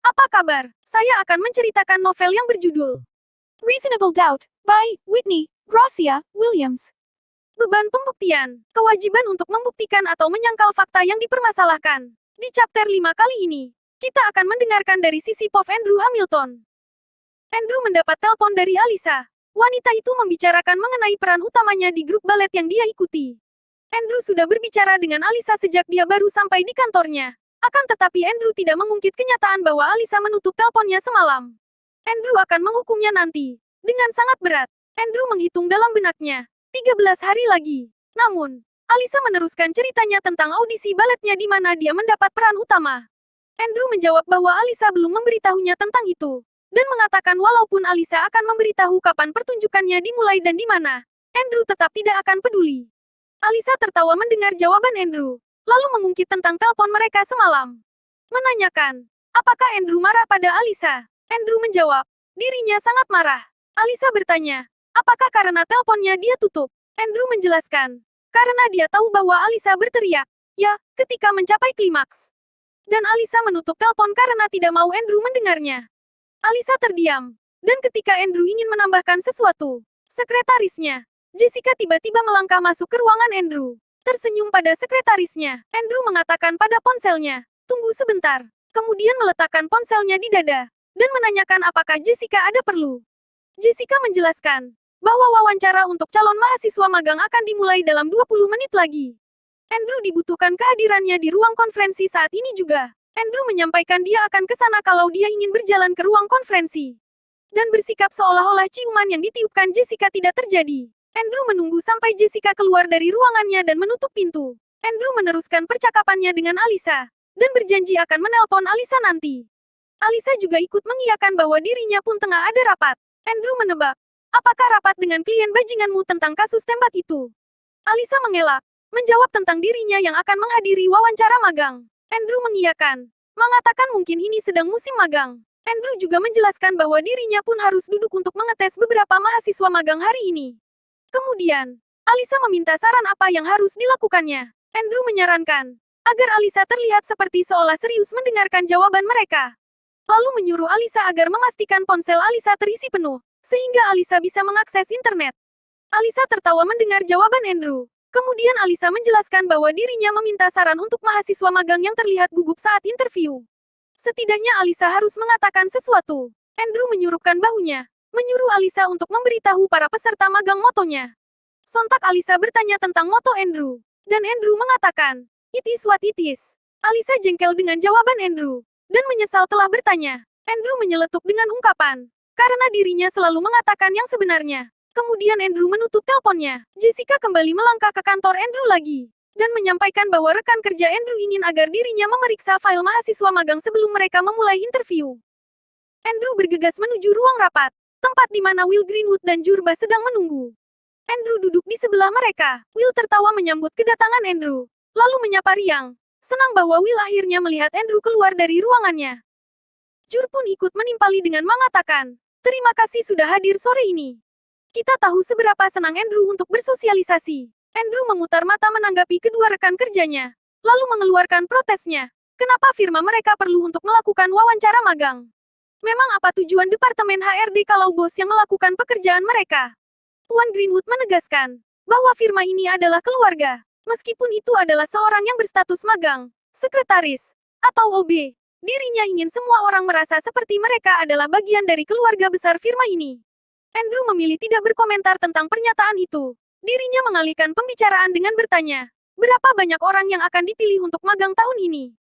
Apa kabar? Saya akan menceritakan novel yang berjudul Reasonable Doubt, by Whitney Gracia Williams. Beban Pembuktian, kewajiban untuk membuktikan atau menyangkal fakta yang dipermasalahkan. Di chapter 5 kali ini, kita akan mendengarkan dari sisi Prof. Andrew Hamilton. Andrew mendapat telepon dari Alisa. Wanita itu membicarakan mengenai peran utamanya di grup balet yang dia ikuti. Andrew sudah berbicara dengan Alisa sejak dia baru sampai di kantornya. Akan tetapi Andrew tidak mengungkit kenyataan bahwa Alisa menutup teleponnya semalam. Andrew akan menghukumnya nanti. Dengan sangat berat, Andrew menghitung dalam benaknya. 13 hari lagi. Namun, Alisa meneruskan ceritanya tentang audisi baletnya di mana dia mendapat peran utama. Andrew menjawab bahwa Alisa belum memberitahunya tentang itu. Dan mengatakan walaupun Alisa akan memberitahu kapan pertunjukannya dimulai dan di mana, Andrew tetap tidak akan peduli. Alisa tertawa mendengar jawaban Andrew, lalu mengungkit tentang telepon mereka semalam. Menanyakan, apakah Andrew marah pada Alisa? Andrew menjawab, dirinya sangat marah. Alisa bertanya, apakah karena teleponnya dia tutup? Andrew menjelaskan, karena dia tahu bahwa Alisa berteriak, ya, ketika mencapai klimaks. Dan Alisa menutup telepon karena tidak mau Andrew mendengarnya. Alisa terdiam, dan ketika Andrew ingin menambahkan sesuatu, sekretarisnya, Jessica tiba-tiba melangkah masuk ke ruangan Andrew. Tersenyum pada sekretarisnya, Andrew mengatakan pada ponselnya, tunggu sebentar. Kemudian meletakkan ponselnya di dada, dan menanyakan apakah Jessica ada perlu. Jessica menjelaskan, bahwa wawancara untuk calon mahasiswa magang akan dimulai dalam 20 menit lagi. Andrew dibutuhkan kehadirannya di ruang konferensi saat ini juga. Andrew menyampaikan dia akan ke sana kalau dia ingin berjalan ke ruang konferensi. Dan bersikap seolah-olah ciuman yang ditiupkan Jessica tidak terjadi. Andrew menunggu sampai Jessica keluar dari ruangannya dan menutup pintu. Andrew meneruskan percakapannya dengan Alisa, dan berjanji akan menelpon Alisa nanti. Alisa juga ikut mengiyakan bahwa dirinya pun tengah ada rapat. Andrew menebak, apakah rapat dengan klien bajinganmu tentang kasus tembak itu? Alisa mengelak, menjawab tentang dirinya yang akan menghadiri wawancara magang. Andrew mengiyakan, mengatakan mungkin ini sedang musim magang. Andrew juga menjelaskan bahwa dirinya pun harus duduk untuk mengetes beberapa mahasiswa magang hari ini. Kemudian, Alisa meminta saran apa yang harus dilakukannya. Andrew menyarankan, agar Alisa terlihat seperti seolah serius mendengarkan jawaban mereka. Lalu menyuruh Alisa agar memastikan ponsel Alisa terisi penuh, sehingga Alisa bisa mengakses internet. Alisa tertawa mendengar jawaban Andrew. Kemudian Alisa menjelaskan bahwa dirinya meminta saran untuk mahasiswa magang yang terlihat gugup saat interview. Setidaknya Alisa harus mengatakan sesuatu. Andrew menyurupkan bahunya, menyuruh Alisa untuk memberitahu para peserta magang motonya. Sontak Alisa bertanya tentang moto Andrew, dan Andrew mengatakan, "It is what it is." Alisa jengkel dengan jawaban Andrew, dan menyesal telah bertanya. Andrew menyeletuk dengan ungkapan, karena dirinya selalu mengatakan yang sebenarnya. Kemudian Andrew menutup teleponnya. Jessica kembali melangkah ke kantor Andrew lagi, dan menyampaikan bahwa rekan kerja Andrew ingin agar dirinya memeriksa file mahasiswa magang sebelum mereka memulai interview. Andrew bergegas menuju ruang rapat, tempat di mana Will Greenwood dan Jurba sedang menunggu. Andrew duduk di sebelah mereka. Will tertawa menyambut kedatangan Andrew, lalu menyapa riang. Senang bahwa Will akhirnya melihat Andrew keluar dari ruangannya. Jur pun ikut menimpali dengan mengatakan, "Terima kasih sudah hadir sore ini. Kita tahu seberapa senang Andrew untuk bersosialisasi." Andrew memutar mata menanggapi kedua rekan kerjanya, lalu mengeluarkan protesnya. Kenapa firma mereka perlu untuk melakukan wawancara magang? Memang apa tujuan Departemen HRD kalau bos yang melakukan pekerjaan mereka? Tuan Greenwood menegaskan, bahwa firma ini adalah keluarga. Meskipun itu adalah seorang yang berstatus magang, sekretaris, atau OB, dirinya ingin semua orang merasa seperti mereka adalah bagian dari keluarga besar firma ini. Andrew memilih tidak berkomentar tentang pernyataan itu. Dirinya mengalihkan pembicaraan dengan bertanya, berapa banyak orang yang akan dipilih untuk magang tahun ini?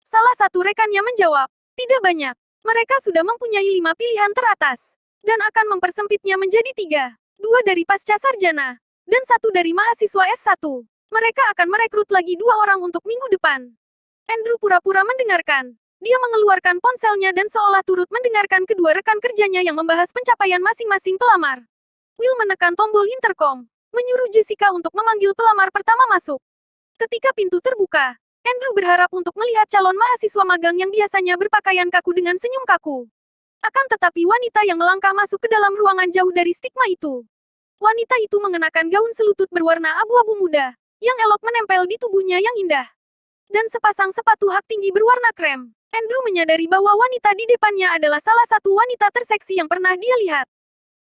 Salah satu rekannya menjawab, tidak banyak. Mereka sudah mempunyai 5 pilihan teratas, dan akan mempersempitnya menjadi 3. 2 dari pasca sarjana, dan 1 dari mahasiswa S1. Mereka akan merekrut lagi 2 orang untuk minggu depan. Andrew pura-pura mendengarkan. Dia mengeluarkan ponselnya dan seolah turut mendengarkan kedua rekan kerjanya yang membahas pencapaian masing-masing pelamar. Will menekan tombol intercom, menyuruh Jessica untuk memanggil pelamar pertama masuk. Ketika pintu terbuka, Andrew berharap untuk melihat calon mahasiswa magang yang biasanya berpakaian kaku dengan senyum kaku. Akan tetapi wanita yang melangkah masuk ke dalam ruangan jauh dari stigma itu. Wanita itu mengenakan gaun selutut berwarna abu-abu muda, yang elok menempel di tubuhnya yang indah. Dan sepasang sepatu hak tinggi berwarna krem. Andrew menyadari bahwa wanita di depannya adalah salah satu wanita terseksi yang pernah dia lihat.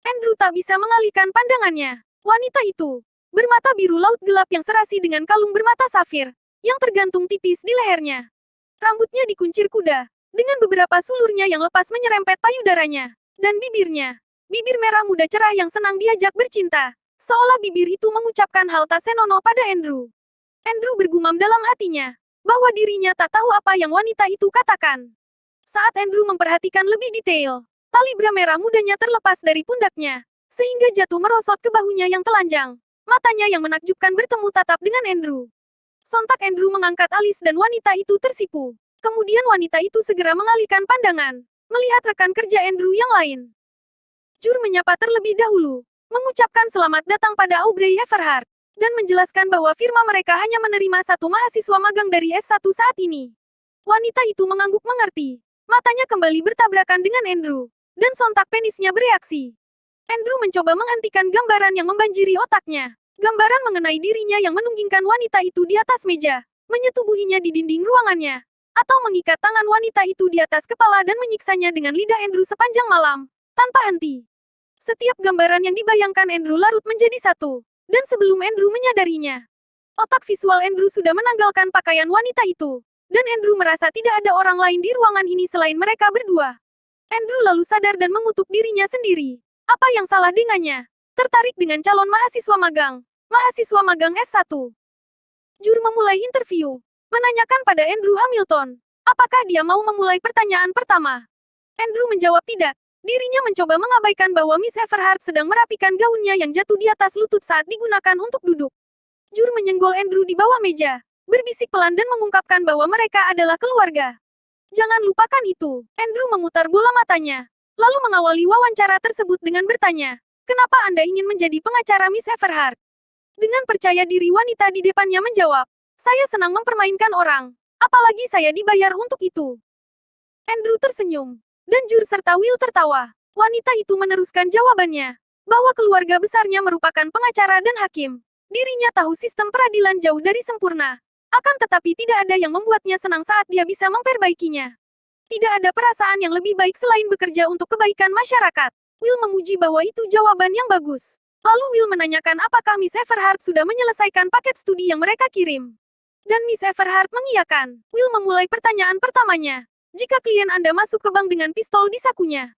Andrew tak bisa mengalihkan pandangannya. Wanita itu bermata biru laut gelap yang serasi dengan kalung bermata safir yang tergantung tipis di lehernya. Rambutnya dikuncir kuda, dengan beberapa sulurnya yang lepas menyerempet payudaranya. Dan bibirnya, bibir merah muda cerah yang senang diajak bercinta. Seolah bibir itu mengucapkan hal tak senonoh pada Andrew. Andrew bergumam dalam hatinya, bahwa dirinya tak tahu apa yang wanita itu katakan. Saat Andrew memperhatikan lebih detail, tali bra merah mudanya terlepas dari pundaknya, sehingga jatuh merosot ke bahunya yang telanjang. Matanya yang menakjubkan bertemu tatap dengan Andrew. Sontak Andrew mengangkat alis dan wanita itu tersipu. Kemudian wanita itu segera mengalihkan pandangan, melihat rekan kerja Andrew yang lain. Jur menyapa terlebih dahulu, mengucapkan selamat datang pada Aubrey Everhart, dan menjelaskan bahwa firma mereka hanya menerima satu mahasiswa magang dari S1 saat ini. Wanita itu mengangguk mengerti. Matanya kembali bertabrakan dengan Andrew, dan sontak penisnya bereaksi. Andrew mencoba menghentikan gambaran yang membanjiri otaknya. Gambaran mengenai dirinya yang menunggingkan wanita itu di atas meja, menyetubuhinya di dinding ruangannya, atau mengikat tangan wanita itu di atas kepala dan menyiksanya dengan lidah Andrew sepanjang malam, tanpa henti. Setiap gambaran yang dibayangkan Andrew larut menjadi satu, dan sebelum Andrew menyadarinya, otak visual Andrew sudah menanggalkan pakaian wanita itu, dan Andrew merasa tidak ada orang lain di ruangan ini selain mereka berdua. Andrew lalu sadar dan mengutuk dirinya sendiri. Apa yang salah dengannya? Tertarik dengan calon mahasiswa magang S1. Jur memulai interview, menanyakan pada Andrew Hamilton, apakah dia mau memulai pertanyaan pertama. Andrew menjawab tidak. Dirinya mencoba mengabaikan bahwa Miss Everhart sedang merapikan gaunnya yang jatuh di atas lutut saat digunakan untuk duduk. Jur menyenggol Andrew di bawah meja, berbisik pelan dan mengungkapkan bahwa mereka adalah keluarga. Jangan lupakan itu. Andrew memutar bola matanya, lalu mengawali wawancara tersebut dengan bertanya, kenapa Anda ingin menjadi pengacara Miss Everhart? Dengan percaya diri wanita di depannya menjawab, saya senang mempermainkan orang, apalagi saya dibayar untuk itu. Andrew tersenyum, dan Jur serta Will tertawa. Wanita itu meneruskan jawabannya, bahwa keluarga besarnya merupakan pengacara dan hakim. Dirinya tahu sistem peradilan jauh dari sempurna. Akan tetapi tidak ada yang membuatnya senang saat dia bisa memperbaikinya. Tidak ada perasaan yang lebih baik selain bekerja untuk kebaikan masyarakat. Will memuji bahwa itu jawaban yang bagus. Lalu Will menanyakan apakah Miss Everhart sudah menyelesaikan paket studi yang mereka kirim. Dan Miss Everhart mengiyakan. Will memulai pertanyaan pertamanya. Jika klien Anda masuk ke bank dengan pistol di sakunya,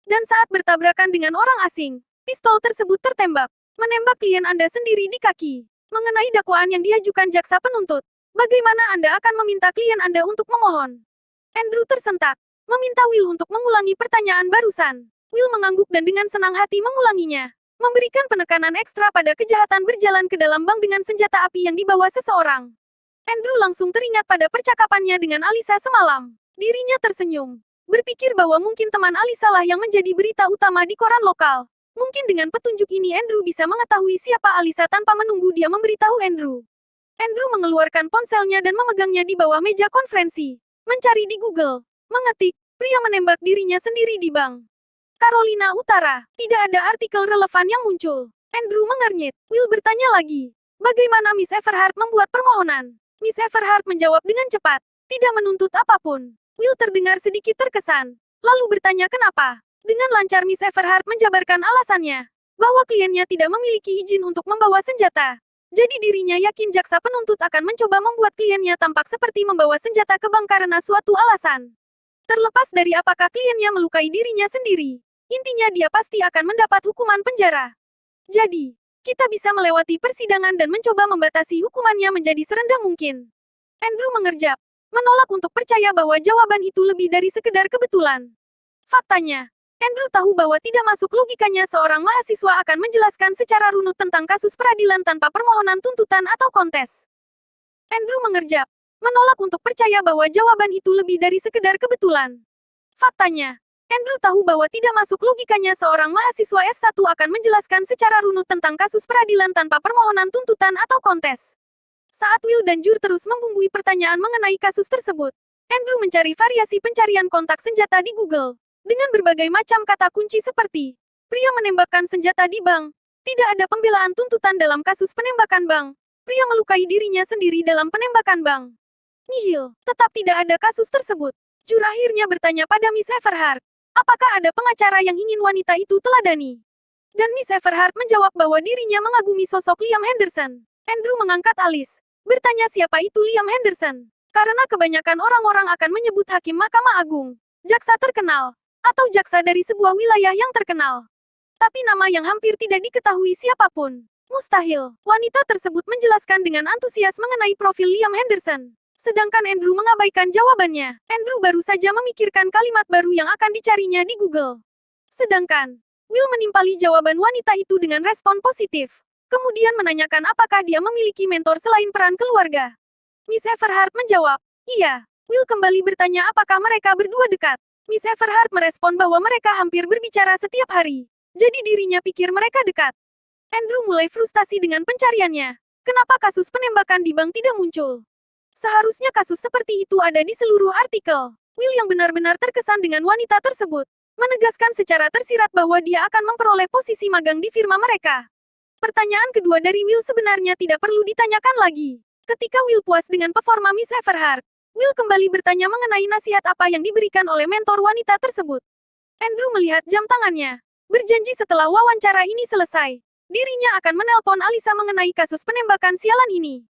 dan saat bertabrakan dengan orang asing, pistol tersebut tertembak, menembak klien Anda sendiri di kaki. Mengenai dakwaan yang diajukan jaksa penuntut, bagaimana Anda akan meminta klien Anda untuk memohon? Andrew tersentak, meminta Will untuk mengulangi pertanyaan barusan. Will mengangguk dan dengan senang hati mengulanginya, memberikan penekanan ekstra pada kejahatan berjalan ke dalam bank dengan senjata api yang dibawa seseorang. Andrew langsung teringat pada percakapannya dengan Alisa semalam. Dirinya tersenyum, berpikir bahwa mungkin teman Alisa lah yang menjadi berita utama di koran lokal. Mungkin dengan petunjuk ini Andrew bisa mengetahui siapa Alisa tanpa menunggu dia memberitahu Andrew. Andrew mengeluarkan ponselnya dan memegangnya di bawah meja konferensi. Mencari di Google, mengetik, pria menembak dirinya sendiri di bank. Carolina Utara, tidak ada artikel relevan yang muncul. Andrew mengernyit. Will bertanya lagi, bagaimana Miss Everhart membuat permohonan? Miss Everhart menjawab dengan cepat, tidak menuntut apapun. Will terdengar sedikit terkesan, lalu bertanya kenapa. Dengan lancar Miss Everhart menjabarkan alasannya, bahwa kliennya tidak memiliki izin untuk membawa senjata. Jadi dirinya yakin jaksa penuntut akan mencoba membuat kliennya tampak seperti membawa senjata ke bank karena suatu alasan. Terlepas dari apakah kliennya melukai dirinya sendiri, intinya dia pasti akan mendapat hukuman penjara. Jadi, kita bisa melewati persidangan dan mencoba membatasi hukumannya menjadi serendah mungkin. Andrew mengerjap, menolak untuk percaya bahwa jawaban itu lebih dari sekedar kebetulan. Faktanya, Andrew tahu bahwa tidak masuk logikanya seorang mahasiswa akan menjelaskan secara runut tentang kasus peradilan tanpa permohonan tuntutan atau kontes. Andrew mengerjap, menolak untuk percaya bahwa jawaban itu lebih dari sekedar kebetulan. Faktanya, Andrew tahu bahwa tidak masuk logikanya seorang mahasiswa S1 akan menjelaskan secara runut tentang kasus peradilan tanpa permohonan tuntutan atau kontes. Saat Will dan Jur terus membumbui pertanyaan mengenai kasus tersebut, Andrew mencari variasi pencarian kontak senjata di Google, dengan berbagai macam kata kunci seperti, pria menembakkan senjata di bank, tidak ada pembelaan tuntutan dalam kasus penembakan bank, pria melukai dirinya sendiri dalam penembakan bank. Nihil, tetap tidak ada kasus tersebut. Jur akhirnya bertanya pada Miss Everhart. Apakah ada pengacara yang ingin wanita itu teladani? Dan Miss Everhart menjawab bahwa dirinya mengagumi sosok Liam Henderson. Andrew mengangkat alis, bertanya siapa itu Liam Henderson. Karena kebanyakan orang-orang akan menyebut hakim Mahkamah Agung, jaksa terkenal, atau jaksa dari sebuah wilayah yang terkenal. Tapi nama yang hampir tidak diketahui siapapun. Mustahil. Wanita tersebut menjelaskan dengan antusias mengenai profil Liam Henderson. Sedangkan Andrew mengabaikan jawabannya. Andrew baru saja memikirkan kalimat baru yang akan dicarinya di Google. Sedangkan Will menimpali jawaban wanita itu dengan respon positif. Kemudian menanyakan apakah dia memiliki mentor selain peran keluarga. Miss Everhart menjawab, iya. Will kembali bertanya apakah mereka berdua dekat. Miss Everhart merespon bahwa mereka hampir berbicara setiap hari. Jadi dirinya pikir mereka dekat. Andrew mulai frustasi dengan pencariannya. Kenapa kasus penembakan di bank tidak muncul? Seharusnya kasus seperti itu ada di seluruh artikel. Will yang benar-benar terkesan dengan wanita tersebut, menegaskan secara tersirat bahwa dia akan memperoleh posisi magang di firma mereka. Pertanyaan kedua dari Will sebenarnya tidak perlu ditanyakan lagi. Ketika Will puas dengan performa Miss Everhart, Will kembali bertanya mengenai nasihat apa yang diberikan oleh mentor wanita tersebut. Andrew melihat jam tangannya, berjanji setelah wawancara ini selesai, dirinya akan menelpon Alisa mengenai kasus penembakan sialan ini.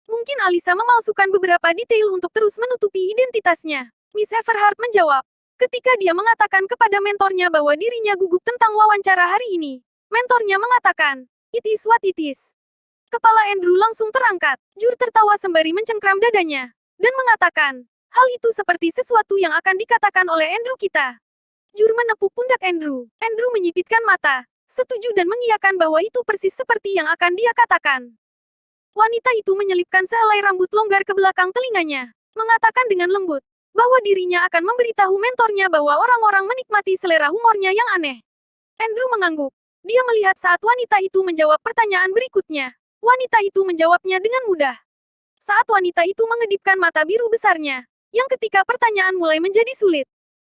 Mungkin Alisa memalsukan beberapa detail untuk terus menutupi identitasnya. Miss Everhart menjawab. Ketika dia mengatakan kepada mentornya bahwa dirinya gugup tentang wawancara hari ini, mentornya mengatakan, "It is what it is." Kepala Andrew langsung terangkat. Jur tertawa sembari mencengkram dadanya, dan mengatakan, hal itu seperti sesuatu yang akan dikatakan oleh Andrew kita. Jur menepuk pundak Andrew. Andrew menyipitkan mata, setuju dan mengiyakan bahwa itu persis seperti yang akan dia katakan. Wanita itu menyelipkan sehelai rambut longgar ke belakang telinganya, mengatakan dengan lembut, bahwa dirinya akan memberitahu mentornya bahwa orang-orang menikmati selera humornya yang aneh. Andrew mengangguk. Dia melihat saat wanita itu menjawab pertanyaan berikutnya. Wanita itu menjawabnya dengan mudah. Saat wanita itu mengedipkan mata biru besarnya, yang ketika pertanyaan mulai menjadi sulit.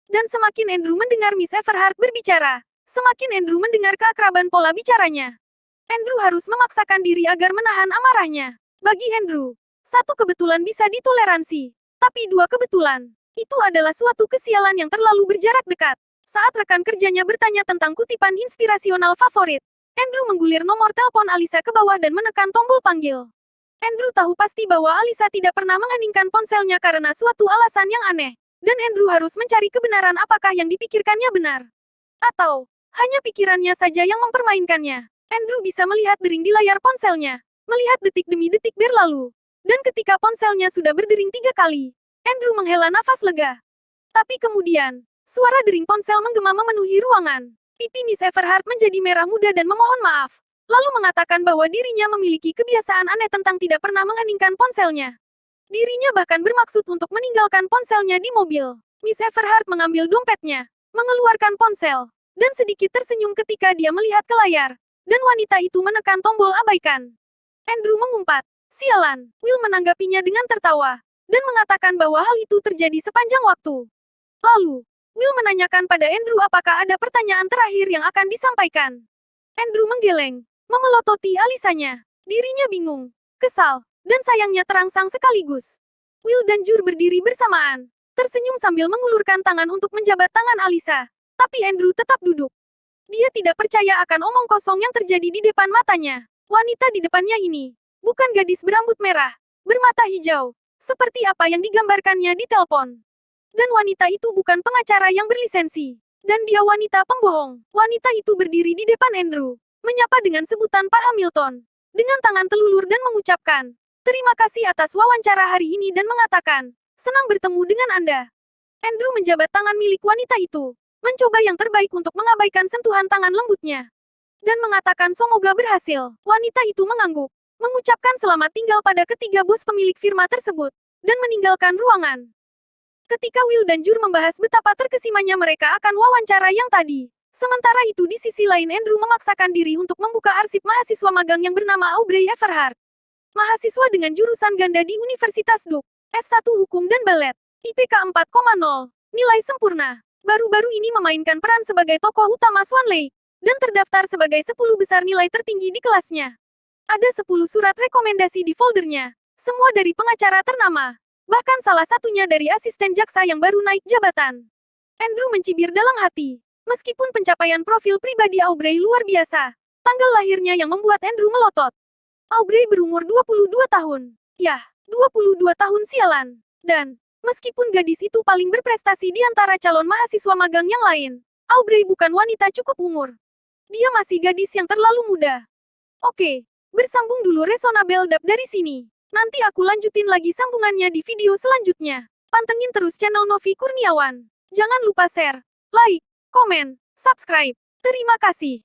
Dan semakin Andrew mendengar Miss Everhart berbicara, semakin Andrew mendengar keakraban pola bicaranya. Andrew harus memaksakan diri agar menahan amarahnya. Bagi Andrew, satu kebetulan bisa ditoleransi, tapi dua kebetulan, itu adalah suatu kesialan yang terlalu berjarak dekat. Saat rekan kerjanya bertanya tentang kutipan inspirasional favorit, Andrew menggulir nomor telepon Alisa ke bawah dan menekan tombol panggil. Andrew tahu pasti bahwa Alisa tidak pernah mengheningkan ponselnya karena suatu alasan yang aneh, dan Andrew harus mencari kebenaran apakah yang dipikirkannya benar. Atau, hanya pikirannya saja yang mempermainkannya. Andrew bisa melihat dering di layar ponselnya, melihat detik demi detik berlalu. Dan ketika ponselnya sudah berdering 3 kali, Andrew menghela nafas lega. Tapi kemudian, suara dering ponsel menggema memenuhi ruangan. Pipi Miss Everhart menjadi merah muda dan memohon maaf, lalu mengatakan bahwa dirinya memiliki kebiasaan aneh tentang tidak pernah mengheningkan ponselnya. Dirinya bahkan bermaksud untuk meninggalkan ponselnya di mobil. Miss Everhart mengambil dompetnya, mengeluarkan ponsel, dan sedikit tersenyum ketika dia melihat ke layar. Dan wanita itu menekan tombol abaikan. Andrew mengumpat, sialan. Will menanggapinya dengan tertawa, dan mengatakan bahwa hal itu terjadi sepanjang waktu. Lalu, Will menanyakan pada Andrew apakah ada pertanyaan terakhir yang akan disampaikan. Andrew menggeleng, memelototi alisanya. Dirinya bingung, kesal, dan sayangnya terangsang sekaligus. Will dan Jur berdiri bersamaan, tersenyum sambil mengulurkan tangan untuk menjabat tangan Alisa. Tapi Andrew tetap duduk. Dia tidak percaya akan omong kosong yang terjadi di depan matanya. Wanita di depannya ini, bukan gadis berambut merah, bermata hijau, seperti apa yang digambarkannya di telepon. Dan wanita itu bukan pengacara yang berlisensi. Dan dia wanita pembohong. Wanita itu berdiri di depan Andrew, menyapa dengan sebutan Pak Hamilton, dengan tangan telulur dan mengucapkan, terima kasih atas wawancara hari ini dan mengatakan, senang bertemu dengan Anda. Andrew menjabat tangan milik wanita itu, mencoba yang terbaik untuk mengabaikan sentuhan tangan lembutnya. Dan mengatakan semoga berhasil. Wanita itu mengangguk, mengucapkan selamat tinggal pada ketiga bos pemilik firma tersebut, dan meninggalkan ruangan. Ketika Will dan Jur membahas betapa terkesimanya mereka akan wawancara yang tadi. Sementara itu di sisi lain Andrew memaksakan diri untuk membuka arsip mahasiswa magang yang bernama Aubrey Everhart. Mahasiswa dengan jurusan ganda di Universitas Duke, S1 Hukum dan Balet, IPK 4,0, nilai sempurna. Baru-baru ini memainkan peran sebagai tokoh utama Swan Lake, dan terdaftar sebagai 10 besar nilai tertinggi di kelasnya. Ada 10 surat rekomendasi di foldernya, semua dari pengacara ternama. Bahkan salah satunya dari asisten jaksa yang baru naik jabatan. Andrew mencibir dalam hati. Meskipun pencapaian profil pribadi Aubrey luar biasa, tanggal lahirnya yang membuat Andrew melotot. Aubrey berumur 22 tahun. Yah, 22 tahun sialan. Dan, meskipun gadis itu paling berprestasi di antara calon mahasiswa magang yang lain, Aubrey bukan wanita cukup umur. Dia masih gadis yang terlalu muda. Oke, bersambung dulu Resonabel Dap dari sini. Nanti aku lanjutin lagi sambungannya di video selanjutnya. Pantengin terus channel Novi Kurniawan. Jangan lupa share, like, komen, subscribe. Terima kasih.